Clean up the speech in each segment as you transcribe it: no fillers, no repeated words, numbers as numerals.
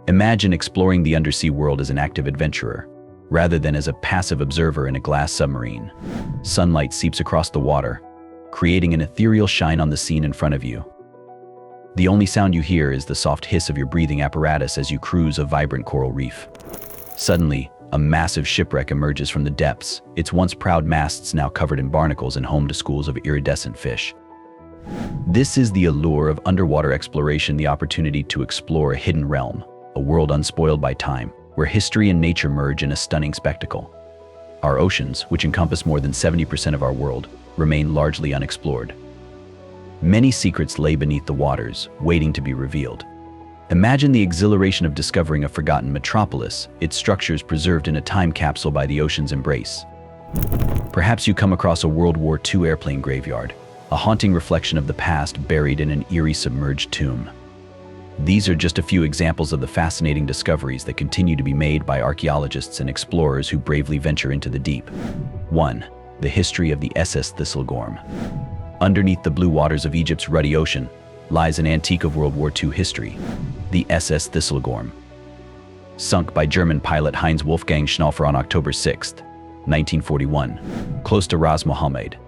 Imagine exploring the undersea world as an active adventurer, rather than as a passive observer in a glass submarine. Sunlight seeps across the water, creating an ethereal shine on the scene in front of you. The only sound you hear is the soft hiss of your breathing apparatus as you cruise a vibrant coral reef. Suddenly, a massive shipwreck emerges from the depths, its once proud masts now covered in barnacles and home to schools of iridescent fish. This is the allure of underwater exploration, the opportunity to explore a hidden realm, a world unspoiled by time, where history and nature merge in a stunning spectacle. Our oceans, which encompass more than 70% of our world, remain largely unexplored. Many secrets lay beneath the waters, waiting to be revealed. Imagine the exhilaration of discovering a forgotten metropolis, its structures preserved in a time capsule by the ocean's embrace. Perhaps you come across a World War II airplane graveyard, a haunting reflection of the past buried in an eerie submerged tomb. These are just a few examples of the fascinating discoveries that continue to be made by archaeologists and explorers who bravely venture into the deep. 1. The history of the SS Thesl Gorm. Underneath the blue waters of Egypt's ruddy ocean lies an antique of World War II history, the SS Thesl Gorm. Sunk by German pilot Heinz Wolfgang Schnaufer on October 6, 1941, close to Ras Mohammed,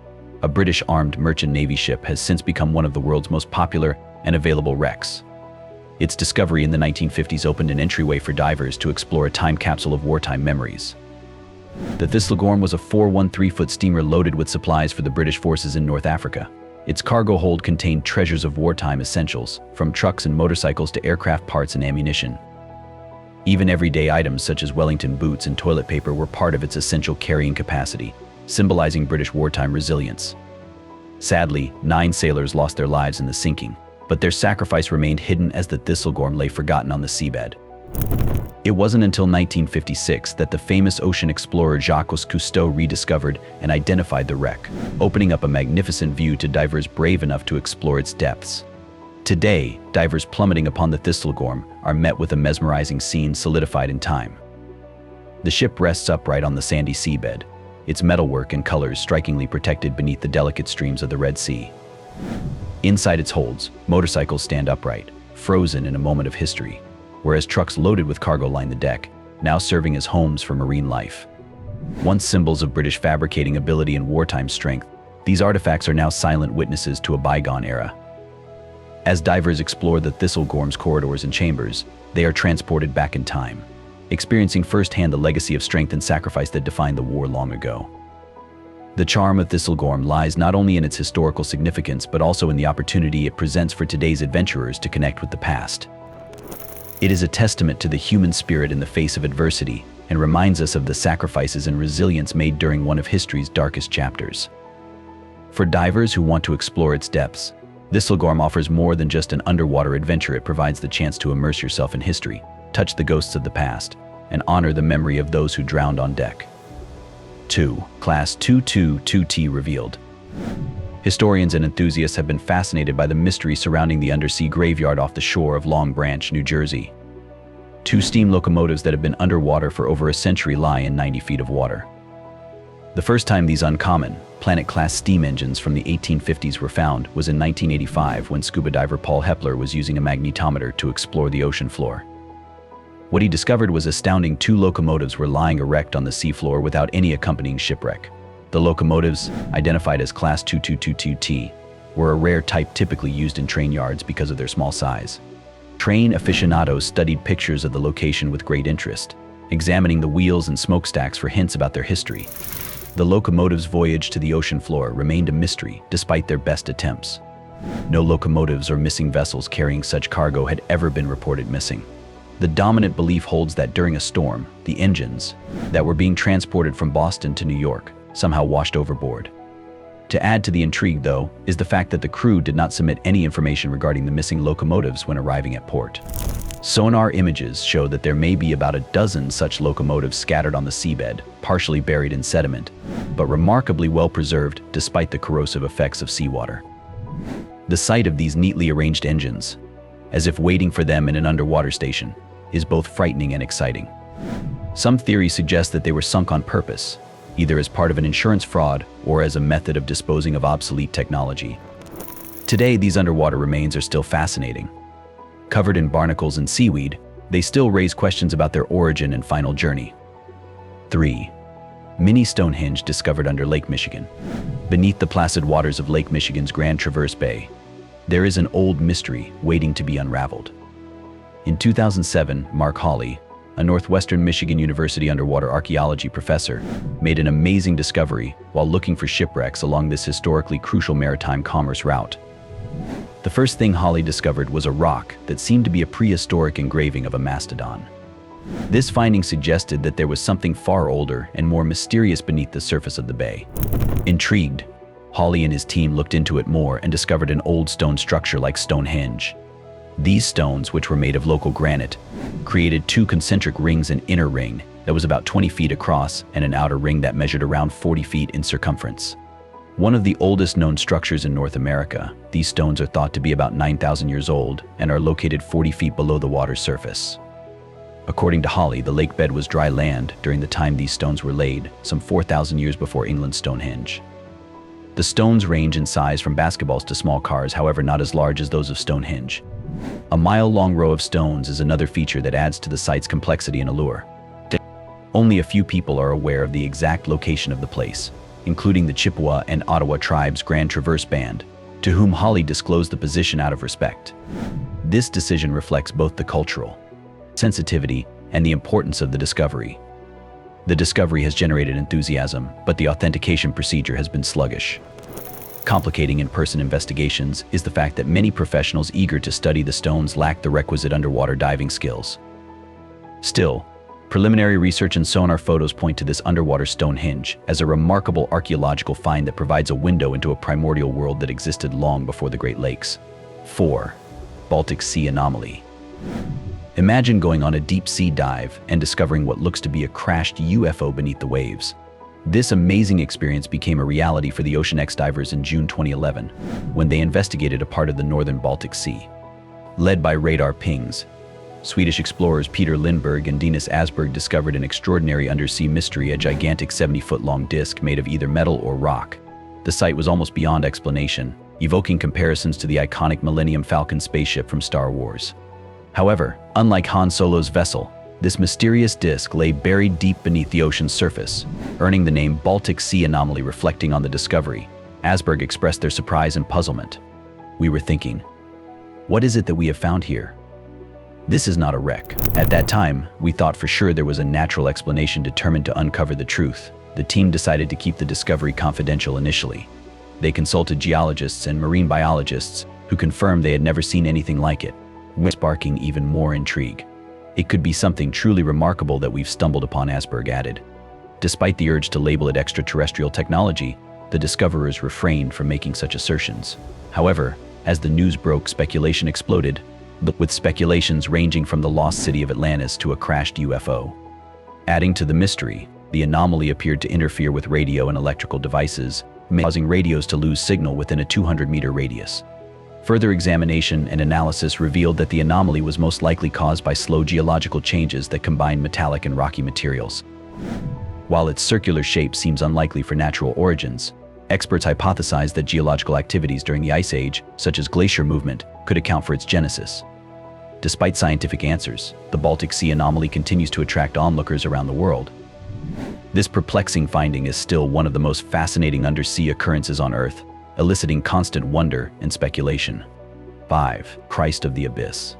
a British armed merchant navy ship has since become one of the world's most popular and available wrecks. Its discovery in the 1950s opened an entryway for divers to explore a time capsule of wartime memories. The Thesl Gorm was a 413-foot steamer loaded with supplies for the British forces in North Africa. Its cargo hold contained treasures of wartime essentials, from trucks and motorcycles to aircraft parts and ammunition. Even everyday items such as Wellington boots and toilet paper were part of its essential carrying capacity, symbolizing British wartime resilience. Sadly, 9 sailors lost their lives in the sinking, but their sacrifice remained hidden as the Thesl Gorm lay forgotten on the seabed. It wasn't until 1956 that the famous ocean explorer Jacques Cousteau rediscovered and identified the wreck, opening up a magnificent view to divers brave enough to explore its depths. Today, divers plummeting upon the Thesl Gorm are met with a mesmerizing scene solidified in time. The ship rests upright on the sandy seabed, its metalwork and colors strikingly protected beneath the delicate streams of the Red Sea. Inside its holds, motorcycles stand upright, frozen in a moment of history, whereas trucks loaded with cargo line the deck, now serving as homes for marine life. Once symbols of British fabricating ability and wartime strength, these artifacts are now silent witnesses to a bygone era. As divers explore the Thesl Gorm's corridors and chambers, they are transported back in time, experiencing firsthand the legacy of strength and sacrifice that defined the war long ago. The charm of Thesl Gorm lies not only in its historical significance but also in the opportunity it presents for today's adventurers to connect with the past. It is a testament to the human spirit in the face of adversity and reminds us of the sacrifices and resilience made during one of history's darkest chapters. For divers who want to explore its depths, Thesl Gorm offers more than just an underwater adventure. It provides the chance to immerse yourself in history, touch the ghosts of the past, and honor the memory of those who drowned on deck. 2. Class 222T revealed. Historians and enthusiasts have been fascinated by the mystery surrounding the undersea graveyard off the shore of Long Branch, New Jersey. 2 steam locomotives that have been underwater for over a century lie in 90 feet of water. The first time these uncommon, Planet-class steam engines from the 1850s were found was in 1985 when scuba diver Paul Hepler was using a magnetometer to explore the ocean floor. What he discovered was astounding. 2 locomotives were lying erect on the seafloor without any accompanying shipwreck. The locomotives, identified as Class 2222T, were a rare type typically used in train yards because of their small size. Train aficionados studied pictures of the location with great interest, examining the wheels and smokestacks for hints about their history. The locomotives' voyage to the ocean floor remained a mystery despite their best attempts. No locomotives or missing vessels carrying such cargo had ever been reported missing. The dominant belief holds that during a storm, the engines that were being transported from Boston to New York somehow washed overboard. To add to the intrigue, though, is the fact that the crew did not submit any information regarding the missing locomotives when arriving at port. Sonar images show that there may be about a dozen such locomotives scattered on the seabed, partially buried in sediment, but remarkably well preserved despite the corrosive effects of seawater. The sight of these neatly arranged engines, as if waiting for them in an underwater station, is both frightening and exciting. Some theories suggest that they were sunk on purpose, either as part of an insurance fraud or as a method of disposing of obsolete technology. Today, these underwater remains are still fascinating. Covered in barnacles and seaweed, they still raise questions about their origin and final journey. 3. Mini Stonehenge discovered under Lake Michigan. Beneath the placid waters of Lake Michigan's Grand Traverse Bay, there is an old mystery waiting to be unraveled. In 2007, Mark Hawley, a Northwestern Michigan University underwater archaeology professor, made an amazing discovery while looking for shipwrecks along this historically crucial maritime commerce route. The first thing Hawley discovered was a rock that seemed to be a prehistoric engraving of a mastodon. This finding suggested that there was something far older and more mysterious beneath the surface of the bay. Intrigued, Hawley and his team looked into it more and discovered an old stone structure like Stonehenge. These stones, which were made of local granite, created two concentric rings: an inner ring that was about 20 feet across and an outer ring that measured around 40 feet in circumference. One of the oldest known structures in North America, these stones are thought to be about 9,000 years old and are located 40 feet below the water's surface. According to Hawley, the lake bed was dry land during the time these stones were laid, some 4,000 years before England's Stonehenge. The stones range in size from basketballs to small cars, however not as large as those of Stonehenge. A mile-long row of stones is another feature that adds to the site's complexity and allure. Only a few people are aware of the exact location of the place, including the Chippewa and Ottawa tribes' Grand Traverse Band, to whom Hawley disclosed the position out of respect. This decision reflects both the cultural sensitivity and the importance of the discovery. The discovery has generated enthusiasm, but the authentication procedure has been sluggish. Complicating in-person investigations is the fact that many professionals eager to study the stones lack the requisite underwater diving skills. Still, preliminary research and sonar photos point to this underwater Stonehenge as a remarkable archaeological find that provides a window into a primordial world that existed long before the Great Lakes. 4. Baltic Sea Anomaly. Imagine going on a deep-sea dive and discovering what looks to be a crashed UFO beneath the waves. This amazing experience became a reality for the OceanX divers in June 2011, when they investigated a part of the northern Baltic Sea. Led by radar pings, Swedish explorers Peter Lindberg and Dennis Asberg discovered an extraordinary undersea mystery: a gigantic 70-foot-long disc made of either metal or rock. The sight was almost beyond explanation, evoking comparisons to the iconic Millennium Falcon spaceship from Star Wars. However, unlike Han Solo's vessel, this mysterious disc lay buried deep beneath the ocean's surface, earning the name Baltic Sea Anomaly. Reflecting on the discovery, Asberg expressed their surprise and puzzlement. "We were thinking, what is it that we have found here? This is not a wreck." At that time, we thought for sure there was a natural explanation. Determined to uncover the truth, the team decided to keep the discovery confidential initially. They consulted geologists and marine biologists, who confirmed they had never seen anything like it, sparking even more intrigue. "It could be something truly remarkable that we've stumbled upon," Asberg added. Despite the urge to label it extraterrestrial technology, the discoverers refrained from making such assertions. However, as the news broke, speculation exploded, with speculations ranging from the lost city of Atlantis to a crashed UFO. Adding to the mystery, the anomaly appeared to interfere with radio and electrical devices, causing radios to lose signal within a 200-meter radius. Further examination and analysis revealed that the anomaly was most likely caused by slow geological changes that combine metallic and rocky materials. While its circular shape seems unlikely for natural origins, experts hypothesize that geological activities during the Ice Age, such as glacier movement, could account for its genesis. Despite scientific answers, the Baltic Sea Anomaly continues to attract onlookers around the world. This perplexing finding is still one of the most fascinating undersea occurrences on Earth, eliciting constant wonder and speculation. 5. Christ of the Abyss.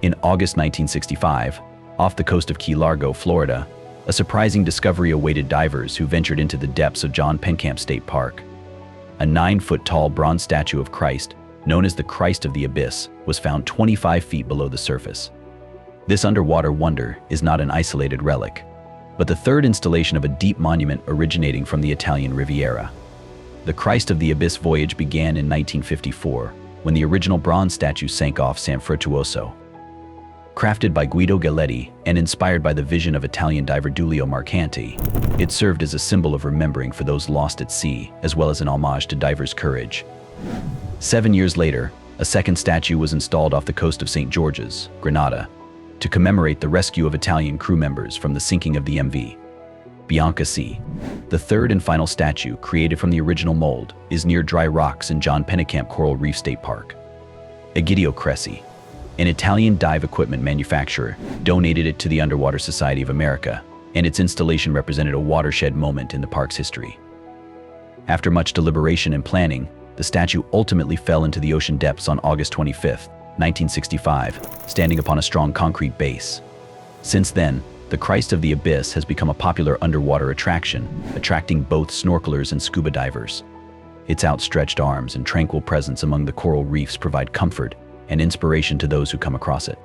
In August 1965, off the coast of Key Largo, Florida, a surprising discovery awaited divers who ventured into the depths of John Penkamp State Park. A 9-foot-tall bronze statue of Christ, known as the Christ of the Abyss, was found 25 feet below the surface. This underwater wonder is not an isolated relic, but the third installation of a deep monument originating from the Italian Riviera. The Christ of the Abyss voyage began in 1954, when the original bronze statue sank off San Frutuoso. Crafted by Guido Galletti and inspired by the vision of Italian diver Giulio Marcanti, it served as a symbol of remembering for those lost at sea, as well as an homage to divers' courage. 7 years later, a second statue was installed off the coast of St. George's, Grenada, to commemorate the rescue of Italian crew members from the sinking of the MV Bianca C. The third and final statue, created from the original mold, is near dry rocks in John Penkamp Coral Reef State Park. Egidio Cresci. An Italian dive equipment manufacturer donated it to the Underwater Society of America, and its installation represented a watershed moment in the park's history. After much deliberation and planning, the statue ultimately fell into the ocean depths on August 25, 1965, standing upon a strong concrete base. Since then, the Christ of the Abyss has become a popular underwater attraction, attracting both snorkelers and scuba divers. Its outstretched arms and tranquil presence among the coral reefs provide comfort and inspiration to those who come across it.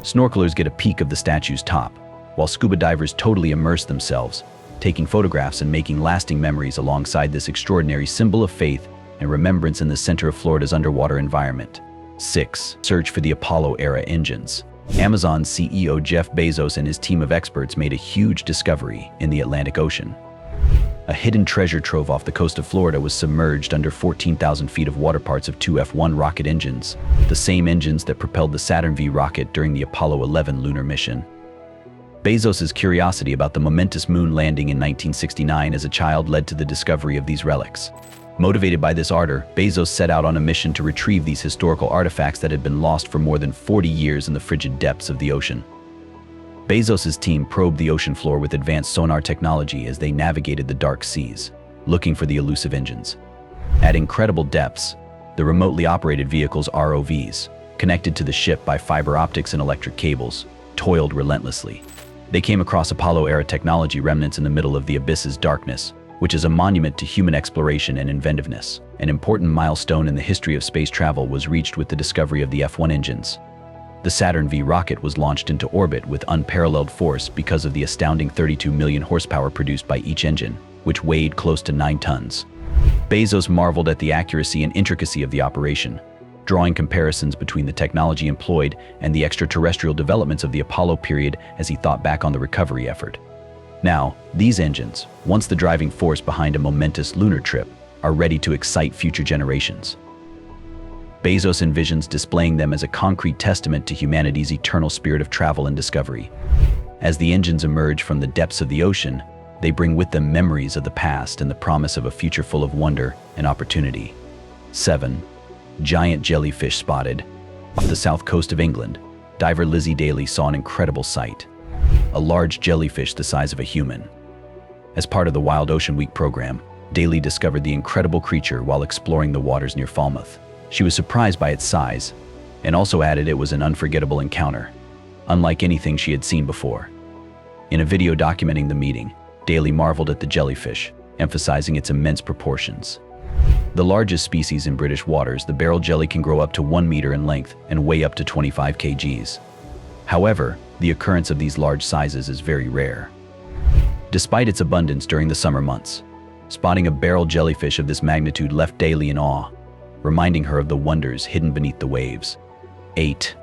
Snorkelers get a peek of the statue's top, while scuba divers totally immerse themselves, taking photographs and making lasting memories alongside this extraordinary symbol of faith and remembrance in the center of Florida's underwater environment. 6. Search for the Apollo-era engines. Amazon CEO Jeff Bezos and his team of experts made a huge discovery in the Atlantic Ocean. A hidden treasure trove off the coast of Florida was submerged under 14,000 feet of water, parts of two F-1 rocket engines, the same engines that propelled the Saturn V rocket during the Apollo 11 lunar mission. Bezos' curiosity about the momentous moon landing in 1969 as a child led to the discovery of these relics. Motivated by this ardor, Bezos set out on a mission to retrieve these historical artifacts that had been lost for more than 40 years in the frigid depths of the ocean. Bezos' team probed the ocean floor with advanced sonar technology as they navigated the dark seas, looking for the elusive engines. At incredible depths, the remotely operated vehicles ROVs, connected to the ship by fiber optics and electric cables, toiled relentlessly. They came across Apollo-era technology remnants in the middle of the abyss's darkness, which is a monument to human exploration and inventiveness. An important milestone in the history of space travel was reached with the discovery of the F-1 engines. The Saturn V rocket was launched into orbit with unparalleled force because of the astounding 32 million horsepower produced by each engine, which weighed close to 9 tons. Bezos marveled at the accuracy and intricacy of the operation, drawing comparisons between the technology employed and the extraterrestrial developments of the Apollo period as he thought back on the recovery effort. Now, these engines, once the driving force behind a momentous lunar trip, are ready to excite future generations. Bezos envisions displaying them as a concrete testament to humanity's eternal spirit of travel and discovery. As the engines emerge from the depths of the ocean, they bring with them memories of the past and the promise of a future full of wonder and opportunity. 7. Giant jellyfish spotted. Off the south coast of England, diver Lizzie Daly saw an incredible sight. A large jellyfish the size of a human. As part of the Wild Ocean Week program, Daly discovered the incredible creature while exploring the waters near Falmouth. She was surprised by its size, and also added it was an unforgettable encounter, unlike anything she had seen before. In a video documenting the meeting, Daly marveled at the jellyfish, emphasizing its immense proportions. The largest species in British waters, the barrel jelly can grow up to 1 meter in length and weigh up to 25 kgs. However, the occurrence of these large sizes is very rare. Despite its abundance during the summer months, spotting a barrel jellyfish of this magnitude left Daly in awe, reminding her of the wonders hidden beneath the waves. 8.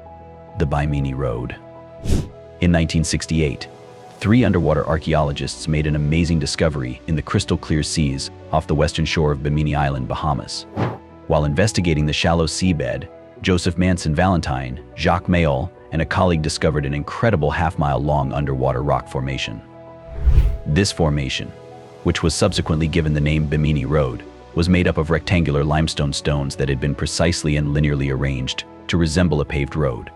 The Bmini Road. In 1968, 3 underwater archaeologists made an amazing discovery in the crystal-clear seas off the western shore of Bimini Island, Bahamas. While investigating the shallow seabed, Joseph Manson Valentine, Jacques Mayol, and a colleague discovered an incredible half-mile-long underwater rock formation. This formation, which was subsequently given the name Bmini Road, was made up of rectangular limestone stones that had been precisely and linearly arranged to resemble a paved road.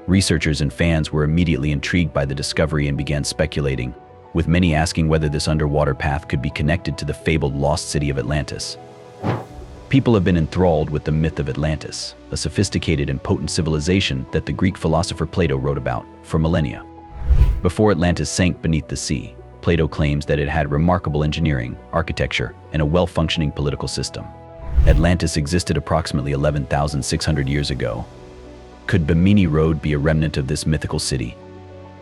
Researchers and fans were immediately intrigued by the discovery and began speculating, with many asking whether this underwater path could be connected to the fabled lost city of Atlantis. People have been enthralled with the myth of Atlantis, a sophisticated and potent civilization that the Greek philosopher Plato wrote about for millennia. Before Atlantis sank beneath the sea, Plato claims that it had remarkable engineering, architecture, and a well-functioning political system. Atlantis existed approximately 11,600 years ago. Could Bmini Road be a remnant of this mythical city?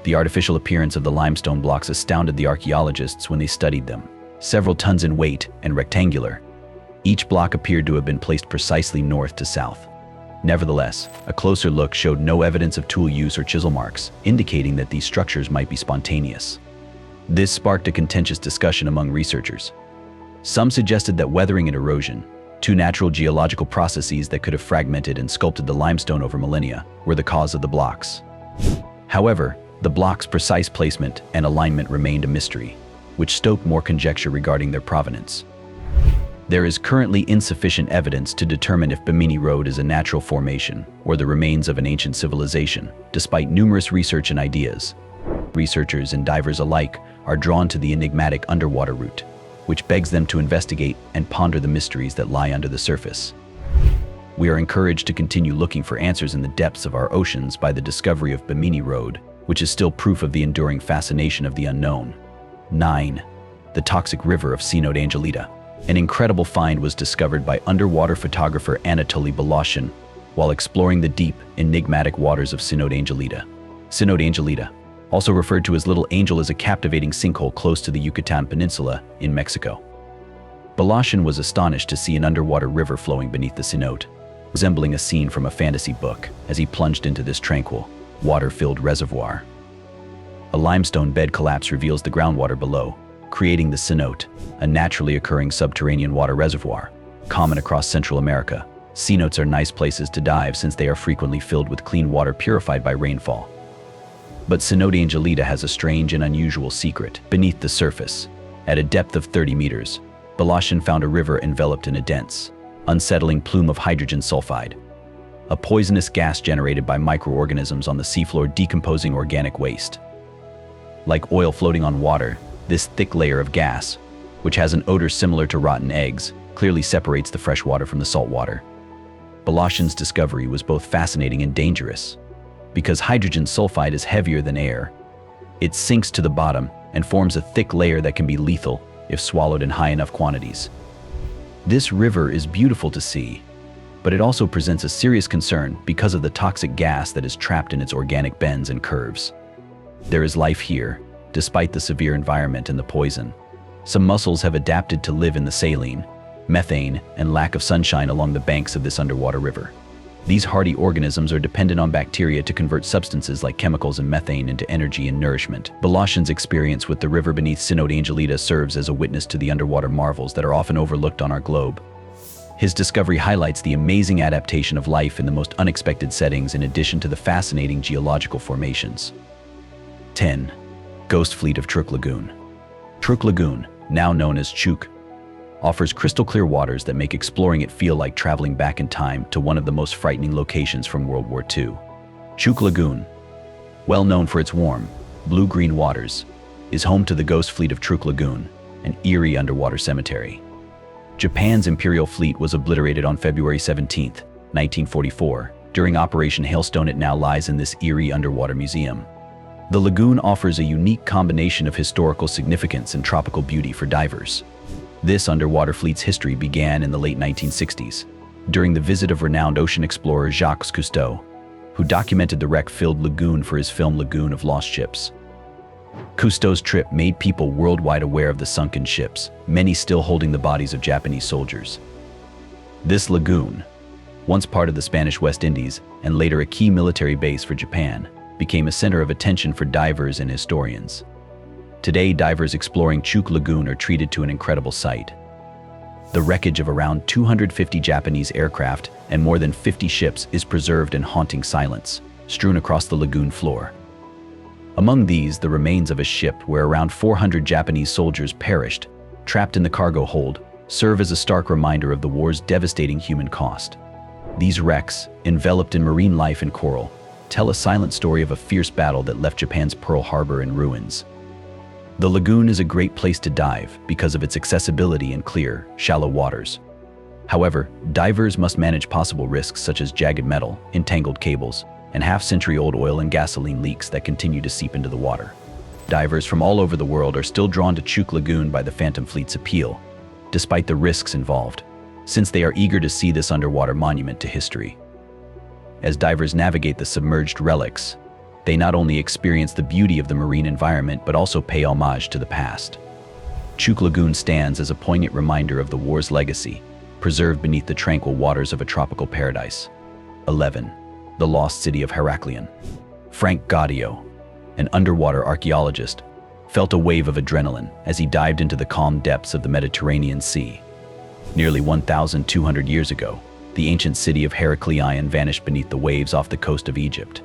The artificial appearance of the limestone blocks astounded the archaeologists when they studied them. Several tons in weight and rectangular, each block appeared to have been placed precisely north to south. Nevertheless, a closer look showed no evidence of tool use or chisel marks, indicating that these structures might be spontaneous. This sparked a contentious discussion among researchers. Some suggested that weathering and erosion, 2 natural geological processes that could have fragmented and sculpted the limestone over millennia, were the cause of the blocks. However, the blocks' precise placement and alignment remained a mystery, which stoked more conjecture regarding their provenance. There is currently insufficient evidence to determine if Bmini Road is a natural formation or the remains of an ancient civilization, despite numerous research and ideas. Researchers and divers alike are drawn to the enigmatic underwater route, which begs them to investigate and ponder the mysteries that lie under the surface. We are encouraged to continue looking for answers in the depths of our oceans by the discovery of Bmini Road, which is still proof of the enduring fascination of the unknown. 9. The toxic river of Cenote, Angelita. An incredible find was discovered by underwater photographer Anatoly Baloshin while exploring the deep, enigmatic waters of Cenote, Angelita. Cenote, Angelita, also referred to as Little Angel, is a captivating sinkhole close to the Yucatan Peninsula in Mexico. Baloshin was astonished to see an underwater river flowing beneath the cenote, resembling a scene from a fantasy book as he plunged into this tranquil, water-filled reservoir. A limestone bed collapse reveals the groundwater below, creating the cenote, a naturally occurring subterranean water reservoir. Common across Central America, cenotes are nice places to dive since they are frequently filled with clean water purified by rainfall. But Cenote, Angelita has a strange and unusual secret. Beneath the surface, at a depth of 30 meters, Baloshin found a river enveloped in a dense, unsettling plume of hydrogen sulfide, a poisonous gas generated by microorganisms on the seafloor decomposing organic waste. Like oil floating on water, this thick layer of gas, which has an odor similar to rotten eggs, clearly separates the fresh water from the salt water. Baloshin's discovery was both fascinating and dangerous. Because hydrogen sulfide is heavier than air, it sinks to the bottom and forms a thick layer that can be lethal if swallowed in high enough quantities. This river is beautiful to see, but it also presents a serious concern because of the toxic gas that is trapped in its organic bends and curves. There is life here, despite the severe environment and the poison. Some mussels have adapted to live in the saline, methane, and lack of sunshine along the banks of this underwater river. These hardy organisms are dependent on bacteria to convert substances like chemicals and methane into energy and nourishment. Baloshin's experience with the river beneath Cenote, Angelita serves as a witness to the underwater marvels that are often overlooked on our globe. His discovery highlights the amazing adaptation of life in the most unexpected settings in addition to the fascinating geological formations. 10. Ghost Fleet of Truk Lagoon. Truk Lagoon, now known as Chuk, offers crystal-clear waters that make exploring it feel like traveling back in time to one of the most frightening locations from World War II. Chuk Lagoon, well known for its warm, blue-green waters, is home to the Ghost Fleet of Truk Lagoon, an eerie underwater cemetery. Japan's Imperial Fleet was obliterated on February 17, 1944. During Operation Hailstone, it now lies in this eerie underwater museum. The lagoon offers a unique combination of historical significance and tropical beauty for divers. This underwater fleet's history began in the late 1960s, during the visit of renowned ocean explorer Jacques Cousteau, who documented the wreck-filled lagoon for his film Lagoon of Lost Ships. Cousteau's trip made people worldwide aware of the sunken ships, many still holding the bodies of Japanese soldiers. This lagoon, once part of the Spanish West Indies and later a key military base for Japan, became a center of attention for divers and historians. Today, divers exploring Chuk Lagoon are treated to an incredible sight. The wreckage of around 250 Japanese aircraft and more than 50 ships is preserved in haunting silence, strewn across the lagoon floor. Among these, the remains of a ship where around 400 Japanese soldiers perished, trapped in the cargo hold, serve as a stark reminder of the war's devastating human cost. These wrecks, enveloped in marine life and coral, tell a silent story of a fierce battle that left Japan's Pearl Harbor in ruins. The lagoon is a great place to dive because of its accessibility and clear, shallow waters. However, divers must manage possible risks such as jagged metal, entangled cables, and half-century-old oil and gasoline leaks that continue to seep into the water. Divers from all over the world are still drawn to Chuk Lagoon by the Phantom Fleet's appeal, despite the risks involved, since they are eager to see this underwater monument to history. As divers navigate the submerged relics, they not only experience the beauty of the marine environment but also pay homage to the past. Chuk Lagoon stands as a poignant reminder of the war's legacy, preserved beneath the tranquil waters of a tropical paradise. 11. The Lost City of Heraklion. Frank Gaudio, an underwater archaeologist, felt a wave of adrenaline as he dived into the calm depths of the Mediterranean Sea. Nearly 1,200 years ago, the ancient city of Heraklion vanished beneath the waves off the coast of Egypt.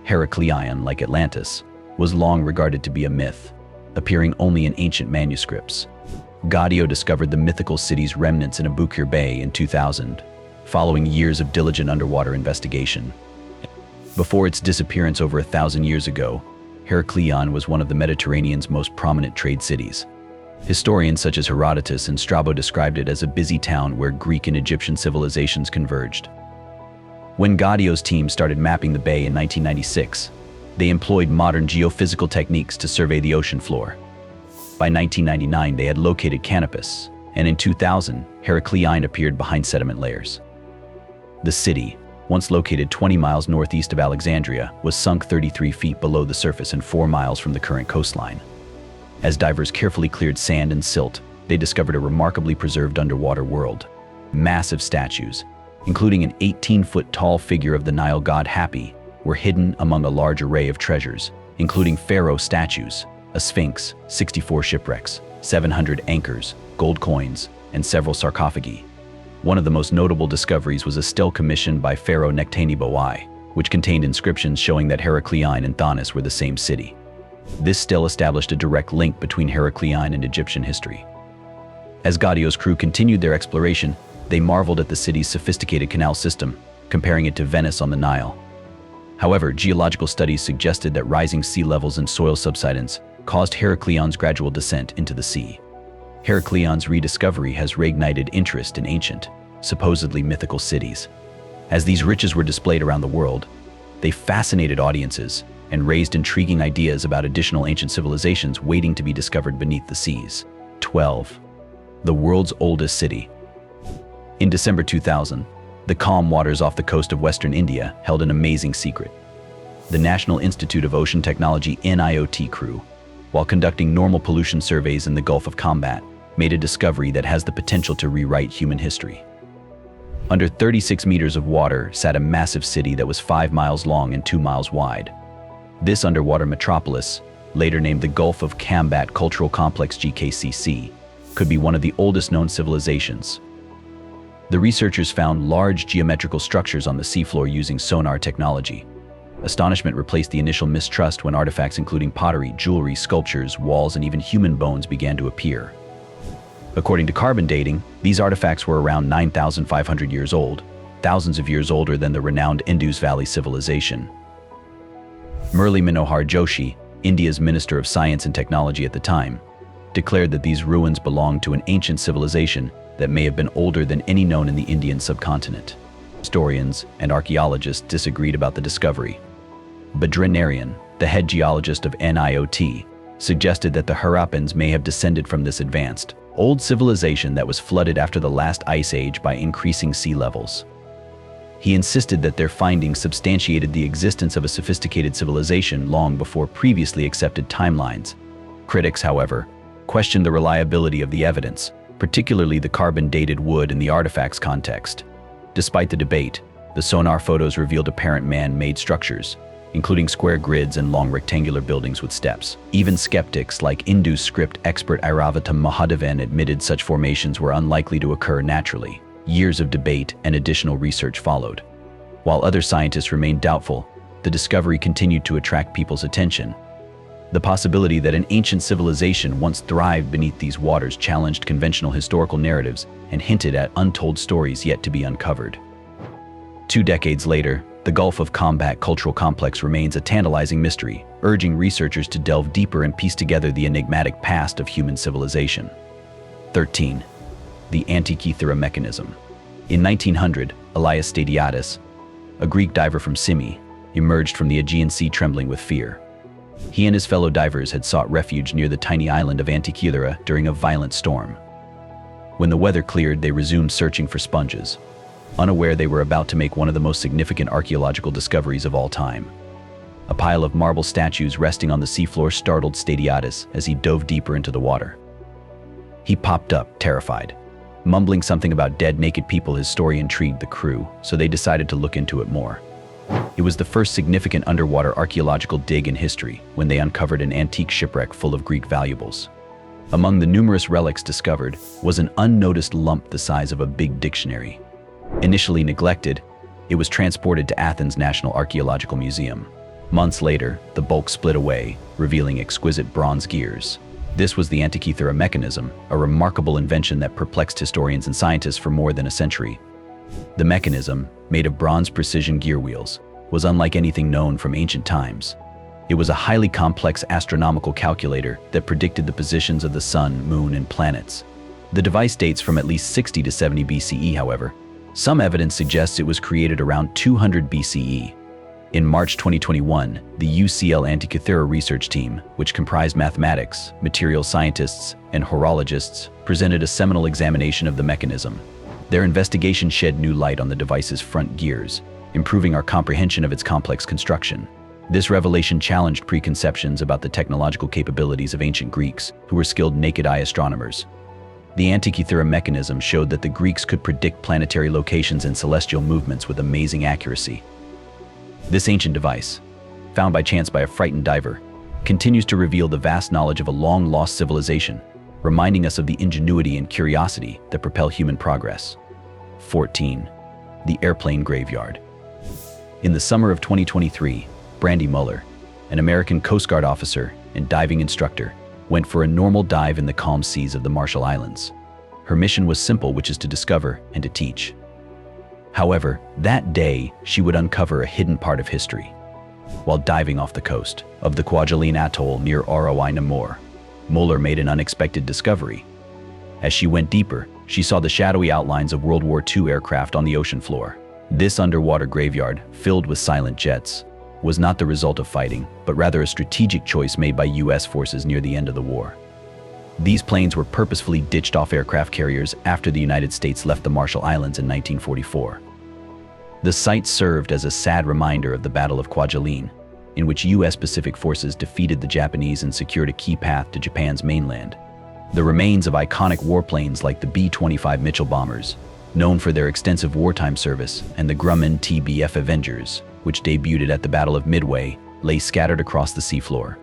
Heraklion, like Atlantis, was long regarded to be a myth, appearing only in ancient manuscripts. Gaudio discovered the mythical city's remnants in Abukir Bay in 2000, following years of diligent underwater investigation. Before its disappearance over 1,000 years ago, Heraklion was one of the Mediterranean's most prominent trade cities. Historians such as Herodotus and Strabo described it as a busy town where Greek and Egyptian civilizations converged. When Gaudio's team started mapping the bay in 1996, they employed modern geophysical techniques to survey the ocean floor. By 1999, they had located Canopus, and in 2000, Heraklion appeared behind sediment layers. The city, once located 20 miles northeast of Alexandria, was sunk 33 feet below the surface and 4 miles from the current coastline. As divers carefully cleared sand and silt, they discovered a remarkably preserved underwater world. Massive statues, including an 18-foot-tall figure of the Nile god Hapi, were hidden among a large array of treasures, including pharaoh statues, a sphinx, 64 shipwrecks, 700 anchors, gold coins, and several sarcophagi. One of the most notable discoveries was a stele commissioned by Pharaoh Nectanebo I, which contained inscriptions showing that Heraklion and Thanis were the same city. This stele established a direct link between Heraklion and Egyptian history. As Gaudio's crew continued their exploration, they marveled at the city's sophisticated canal system, comparing it to Venice on the Nile. However, geological studies suggested that rising sea levels and soil subsidence caused Heraklion's gradual descent into the sea. Heraklion's rediscovery has reignited interest in ancient, supposedly mythical cities. As these riches were displayed around the world, they fascinated audiences and raised intriguing ideas about additional ancient civilizations waiting to be discovered beneath the seas. 12. The world's oldest city. In December 2000, the calm waters off the coast of Western India held an amazing secret. The National Institute of Ocean Technology NIOT crew, while conducting normal pollution surveys in the Gulf of Combat, made a discovery that has the potential to rewrite human history. Under 36 meters of water sat a massive city that was 5 miles long and 2 miles wide. This underwater metropolis, later named the Gulf of Combat Cultural Complex GKCC, could be one of the oldest known civilizations. The researchers found large geometrical structures on the seafloor using sonar technology. Astonishment replaced the initial mistrust when artifacts including pottery, jewelry, sculptures, walls, and even human bones began to appear. According to carbon dating, these artifacts were around 9,500 years old, thousands of years older than the renowned Indus Valley civilization. Murli Manohar Joshi, India's Minister of Science and Technology at the time, declared that these ruins belonged to an ancient civilization that may have been older than any known in the Indian subcontinent. Historians and archaeologists disagreed about the discovery. Badrinarayan, the head geologist of NIOT, suggested that the Harappans may have descended from this advanced, old civilization that was flooded after the last ice age by increasing sea levels. He insisted that their findings substantiated the existence of a sophisticated civilization long before previously accepted timelines. Critics, however, questioned the reliability of the evidence, particularly the carbon-dated wood in the artifacts context. Despite the debate, the sonar photos revealed apparent man-made structures, including square grids and long rectangular buildings with steps. Even skeptics like Indus script expert Iravatam Mahadevan admitted such formations were unlikely to occur naturally. Years of debate and additional research followed. While other scientists remained doubtful, the discovery continued to attract people's attention. The possibility that an ancient civilization once thrived beneath these waters challenged conventional historical narratives and hinted at untold stories yet to be uncovered. 2 decades later, the Gulf of Combat Cultural Complex remains a tantalizing mystery, urging researchers to delve deeper and piece together the enigmatic past of human civilization. 13. The Antira Mechanism. In 1900, Elias Stadiatis, a Greek diver from Simi, emerged from the Aegean Sea trembling with fear. He and his fellow divers had sought refuge near the tiny island of Antikythera during a violent storm. When the weather cleared, they resumed searching for sponges, unaware they were about to make one of the most significant archaeological discoveries of all time. A pile of marble statues resting on the seafloor startled Stadiatis as he dove deeper into the water. He popped up, terrified. Mumbling something about dead naked people, his story intrigued the crew, so they decided to look into it more. It was the first significant underwater archaeological dig in history when they uncovered an antique shipwreck full of Greek valuables. Among the numerous relics discovered was an unnoticed lump the size of a big dictionary. Initially neglected, it was transported to Athens National Archaeological Museum. Months later, the bulk split away, revealing exquisite bronze gears, This was the Antira Mechanism, a remarkable invention that perplexed historians and scientists for more than a century. The mechanism, made of bronze precision gear wheels, was unlike anything known from ancient times. It was a highly complex astronomical calculator that predicted the positions of the sun, moon, and planets. The device dates from at least 60 to 70 BCE, however. Some evidence suggests it was created around 200 BCE. In March 2021, the UCL Antikythera research team, which comprised mathematics, material scientists, and horologists, presented a seminal examination of the mechanism. Their investigation shed new light on the device's front gears, improving our comprehension of its complex construction. This revelation challenged preconceptions about the technological capabilities of ancient Greeks, who were skilled naked-eye astronomers. The Antikythera mechanism showed that the Greeks could predict planetary locations and celestial movements with amazing accuracy. This ancient device, found by chance by a frightened diver, continues to reveal the vast knowledge of a long-lost civilization, reminding us of the ingenuity and curiosity that propel human progress. 14. The airplane graveyard. In the summer of 2023, Brandy Muller, an American Coast Guard officer and diving instructor, went for a normal dive in the calm seas of the Marshall Islands. Her mission was simple, which is to discover and to teach. However, that day, she would uncover a hidden part of history. While diving off the coast of the Kwajalein Atoll near Orowai Namor, Muller made an unexpected discovery. As she went deeper, she saw the shadowy outlines of World War II aircraft on the ocean floor. This underwater graveyard, filled with silent jets, was not the result of fighting, but rather a strategic choice made by US forces near the end of the war. These planes were purposefully ditched off aircraft carriers after the United States left the Marshall Islands in 1944. The site served as a sad reminder of the Battle of Kwajalein, in which US Pacific forces defeated the Japanese and secured a key path to Japan's mainland. The remains of iconic warplanes like the B-25 Mitchell bombers, known for their extensive wartime service, and the Grumman TBF Avengers, which debuted at the Battle of Midway, lay scattered across the seafloor.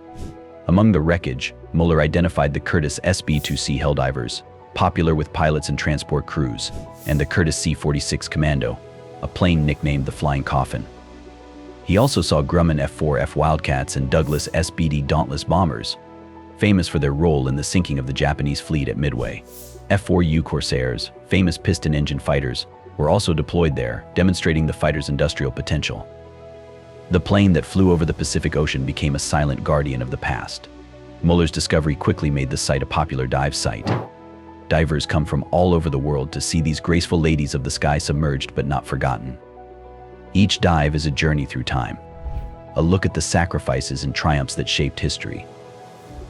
Among the wreckage, Muller identified the Curtiss SB-2C Helldivers, popular with pilots and transport crews, and the Curtiss C-46 Commando, a plane nicknamed the Flying Coffin. He also saw Grumman F-4F Wildcats and Douglas SBD Dauntless bombers, famous for their role in the sinking of the Japanese fleet at Midway. F-4U Corsairs, famous piston-engine fighters, were also deployed there, demonstrating the fighter's industrial potential. The plane that flew over the Pacific Ocean became a silent guardian of the past. Muller's discovery quickly made the site a popular dive site. Divers come from all over the world to see these graceful ladies of the sky submerged but not forgotten. Each dive is a journey through time, a look at the sacrifices and triumphs that shaped history.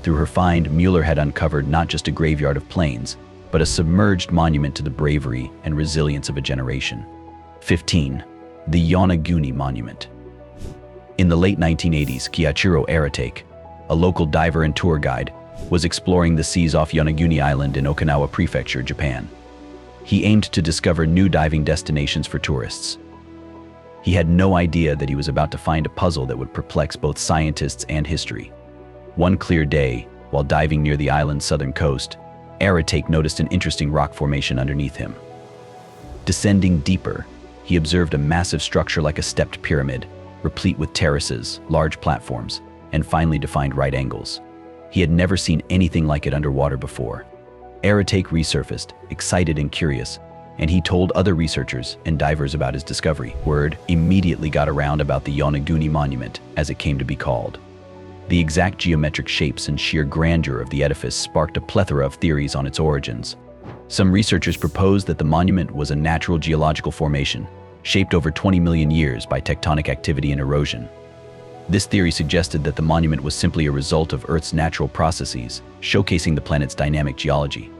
Through her find, Mueller had uncovered not just a graveyard of planes, but a submerged monument to the bravery and resilience of a generation. 15. The Yonaguni Monument. In the late 1980s, Kiichiro Aratake, a local diver and tour guide, was exploring the seas off Yonaguni Island in Okinawa Prefecture, Japan. He aimed to discover new diving destinations for tourists. He had no idea that he was about to find a puzzle that would perplex both scientists and history. One clear day, while diving near the island's southern coast, Aratake noticed an interesting rock formation underneath him. Descending deeper, he observed a massive structure like a stepped pyramid, replete with terraces, large platforms, and finely defined right angles. He had never seen anything like it underwater before. Aratake resurfaced, excited and curious, and he told other researchers and divers about his discovery. Word immediately got around about the Yonaguni Monument, as it came to be called. The exact geometric shapes and sheer grandeur of the edifice sparked a plethora of theories on its origins. Some researchers proposed that the monument was a natural geological formation, shaped over 20 million years by tectonic activity and erosion. This theory suggested that the monument was simply a result of Earth's natural processes, showcasing the planet's dynamic geology.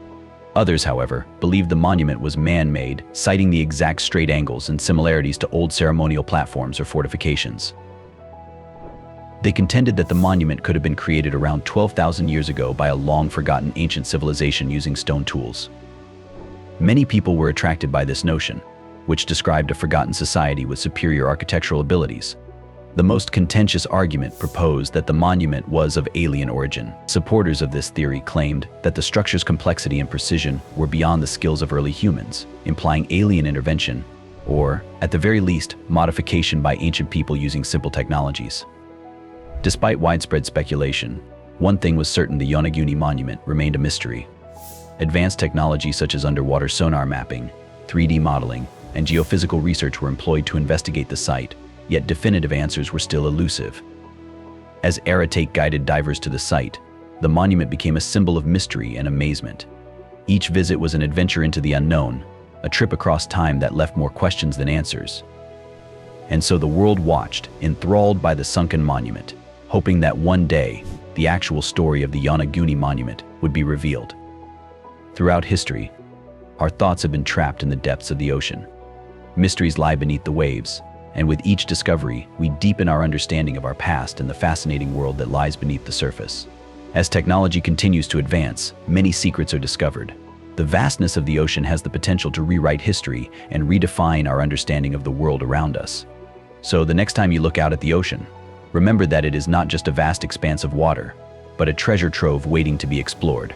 Others, however, believed the monument was man-made, citing the exact straight angles and similarities to old ceremonial platforms or fortifications. They contended that the monument could have been created around 12,000 years ago by a long-forgotten ancient civilization using stone tools. Many people were attracted by this notion, which described a forgotten society with superior architectural abilities. The most contentious argument proposed that the monument was of alien origin. Supporters of this theory claimed that the structure's complexity and precision were beyond the skills of early humans, implying alien intervention, or, at the very least, modification by ancient people using simple technologies. Despite widespread speculation, One thing was certain: the Yonaguni Monument remained a mystery. Advanced technology such as underwater sonar mapping, 3D modeling, and geophysical research were employed to investigate the site, yet definitive answers were still elusive. As Arate guided divers to the site, the monument became a symbol of mystery and amazement. Each visit was an adventure into the unknown, a trip across time that left more questions than answers. And so the world watched, enthralled by the sunken monument, hoping that one day, the actual story of the Yonaguni Monument would be revealed. Throughout history, our thoughts have been trapped in the depths of the ocean. Mysteries lie beneath the waves, and with each discovery, we deepen our understanding of our past and the fascinating world that lies beneath the surface. As technology continues to advance, many secrets are discovered. The vastness of the ocean has the potential to rewrite history and redefine our understanding of the world around us. So the next time you look out at the ocean, remember that it is not just a vast expanse of water, but a treasure trove waiting to be explored.